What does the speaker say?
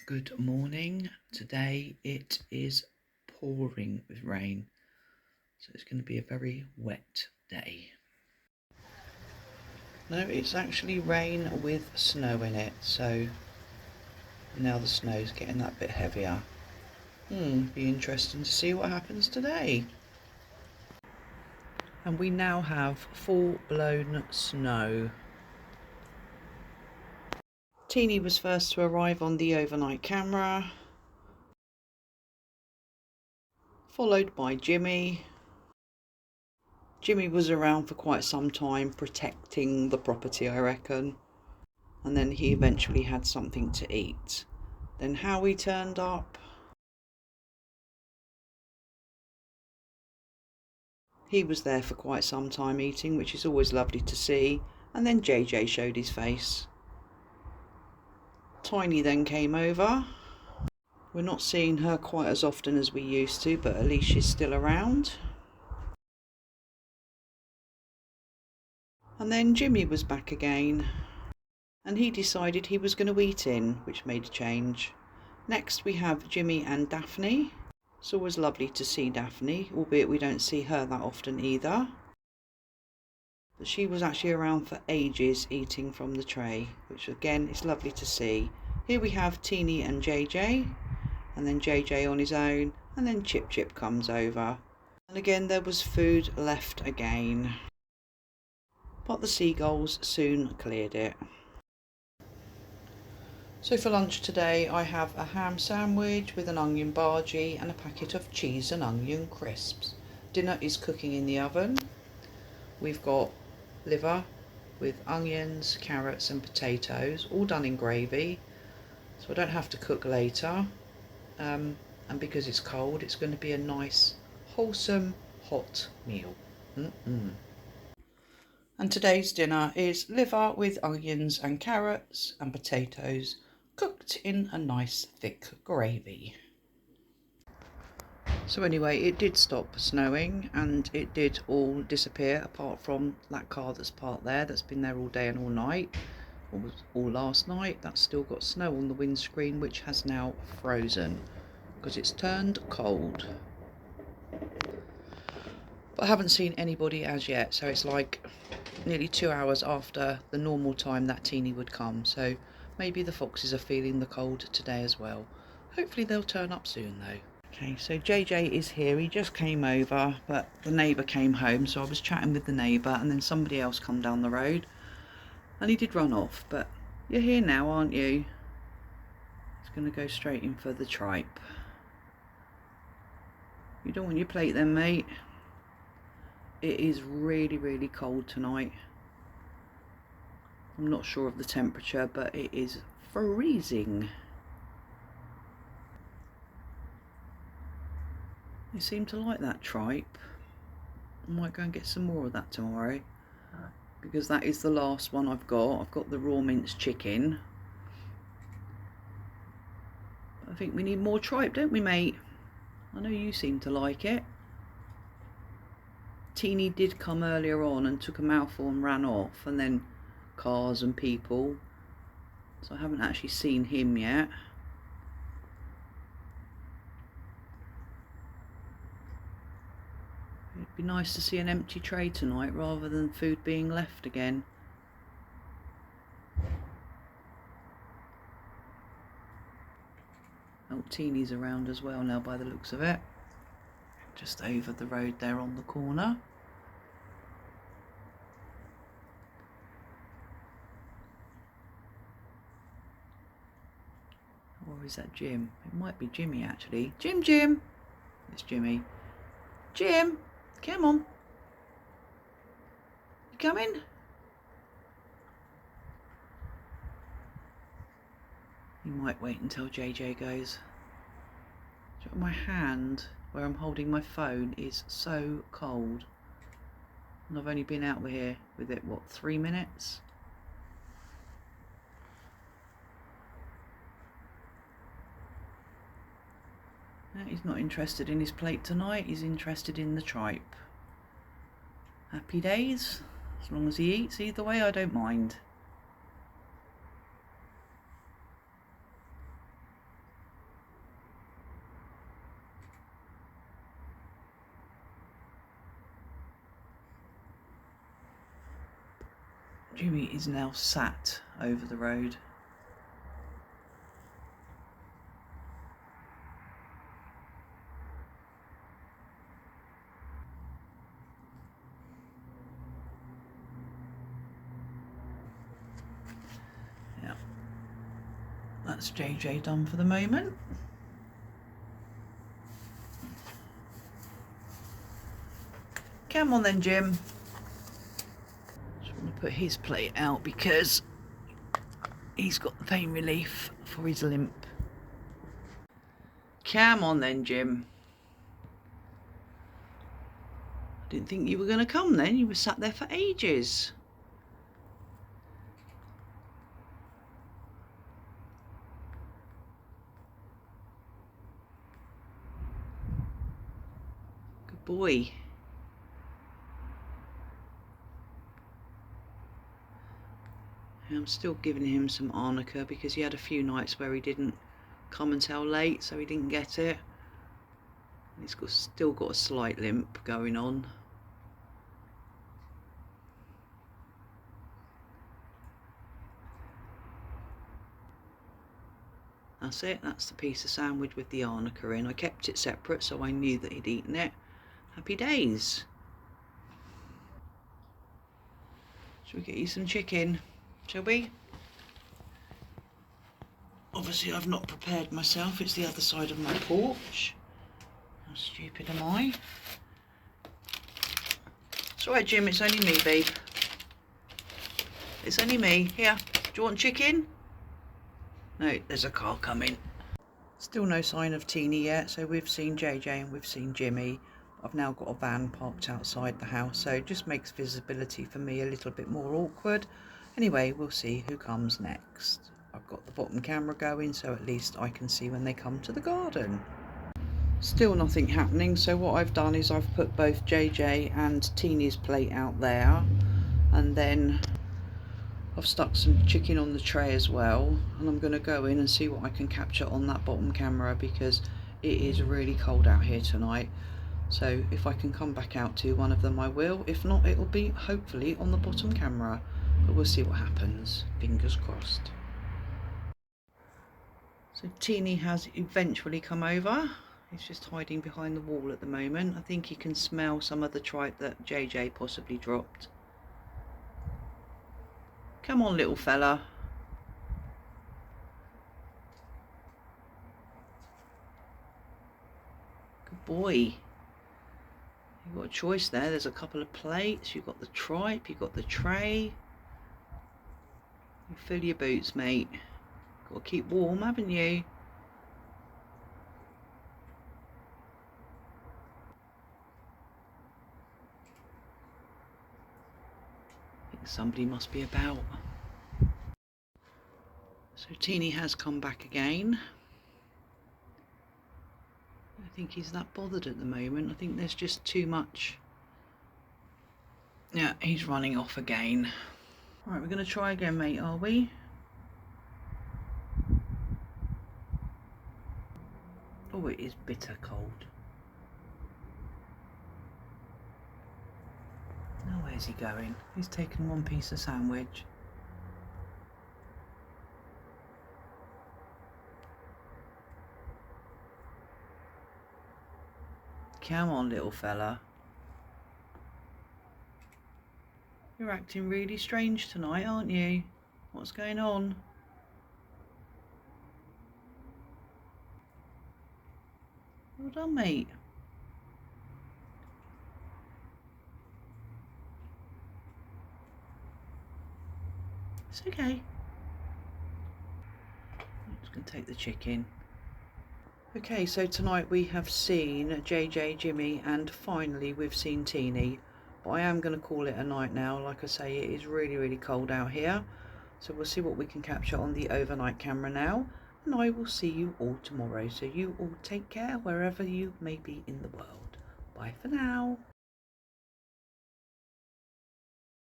Good morning. Today it is pouring with rain, so it's going to be a very wet day. No, it's actually rain with snow in it, so now the snow's getting that bit heavier. Be interesting to see what happens today. And we now have full-blown snow. Teeny was first to arrive on the overnight camera, followed by Jimmy. Jimmy was around for quite some time protecting the property, I reckon. And then he eventually had something to eat. Then Howie turned up. He was there for quite some time eating, which is always lovely to see. And then JJ showed his face. Tiny then came over. We're not seeing her quite as often as we used to, but at least she's still around. And then Jimmy was back again. And he decided he was going to eat in, which made a change. Next we have Jimmy and Daphne. It's always lovely to see Daphne, albeit we don't see her that often either. But she was actually around for ages eating from the tray, which again is lovely to see. Here we have Teeny and JJ, and then JJ on his own, and then ChipChip comes over. And again there was food left again. But the seagulls soon cleared it. So for lunch today I have a ham sandwich with an onion bhaji and a packet of cheese and onion crisps. Dinner is cooking in the oven. We've got liver with onions, carrots and potatoes, all done in gravy, so I don't have to cook later. And because it's cold, it's going to be a nice, wholesome, hot meal. And today's dinner is liver with onions and carrots and potatoes, cooked in a nice thick gravy. So anyway, it did stop snowing and it did all disappear apart from that car that's parked there, that's been there all day and all night, or all last night. That's still got snow on the windscreen, which has now frozen because it's turned cold. But I haven't seen anybody as yet, so it's like nearly 2 hours after the normal time that Teeny would come, so maybe the foxes are feeling the cold today as well. Hopefully they'll turn up soon though. Okay, so JJ is here. He just came over, but the neighbour came home, so I was chatting with the neighbour and then somebody else come down the road and he did run off. But you're here now, aren't you? He's going to go straight in for the tripe. You don't want your plate then, mate? It is really, really cold tonight. I'm not sure of the temperature, but it is freezing. They seem to like that tripe. I might go and get some more of that tomorrow, because that is the last one I've got. I've got the raw minced chicken. I think we need more tripe, don't we, mate? I know you seem to like it. Teeny did come earlier on and took a mouthful and ran off, and then cars and people, so I haven't actually seen him yet. It'd be nice to see an empty tray tonight rather than food being left again. Oh, Teeny's around as well now by the looks of it. Just over the road there on the corner. Or is that Jim? It might be Jimmy actually. Jim! It's Jimmy. Jim! Come on. You coming? You might wait until JJ goes. My hand where I'm holding my phone is so cold. And I've only been out here with it, what, 3 minutes? He's not interested in his plate tonight, he's interested in the tripe. Happy days. As long as he eats, either way I don't mind. Jimmy is now sat over the road. Yeah, that's JJ done for the moment. Come on then, Jim. Just want to put his plate out because he's got the pain relief for his limp. Come on then, Jim. I didn't think you were going to come then. You were sat there for ages. Good boy. I'm still giving him some arnica because he had a few nights where he didn't come until late, so he didn't get it. He's still got a slight limp going on. That's it, that's the piece of sandwich with the arnica in. I kept it separate so I knew that he'd eaten it. Happy days. Shall we get you some chicken? Shall we? Obviously I've not prepared myself, it's the other side of my porch. How stupid am I? It's alright, Jim, it's only me, babe. It's only me. Here, do you want chicken? No, there's a car coming. Still no sign of Teeny yet, so we've seen JJ and we've seen Jimmy. I've now got a van parked outside the house, so it just makes visibility for me a little bit more awkward. Anyway, we'll see who comes next. I've got the bottom camera going, so at least I can see when they come to the garden. Still nothing happening, so what I've done is I've put both JJ and Teeny's plate out there, and then I've stuck some chicken on the tray as well, and I'm going to go in and see what I can capture on that bottom camera because it is really cold out here tonight. So if I can come back out to one of them I will, if not it'll be hopefully on the bottom camera, but we'll see what happens, fingers crossed. So Teeny has eventually come over. He's just hiding behind the wall at the moment. I think he can smell some of the tripe that JJ possibly dropped. Come on, little fella. Good boy. You've got a choice there. There's a couple of plates. You've got the tripe. You've got the tray. You fill your boots, mate. Got to keep warm, haven't you? I think somebody must be about. So Teeny has come back again. I don't think he's that bothered at the moment. I think there's just too much. Yeah, he's running off again. Right, we're going to try again, mate, are we? Oh, it is bitter cold. Now where's he going? He's taken one piece of sandwich. Come on, little fella. You're acting really strange tonight, aren't you? What's going on? Well done, mate. It's okay. I'm just going to take the chicken. Okay, so tonight we have seen JJ, Jimmy, and finally we've seen Teeny. But I am going to call it a night now. Like I say, it is really, really cold out here. So we'll see what we can capture on the overnight camera now. And I will see you all tomorrow. So you all take care wherever you may be in the world. Bye for now.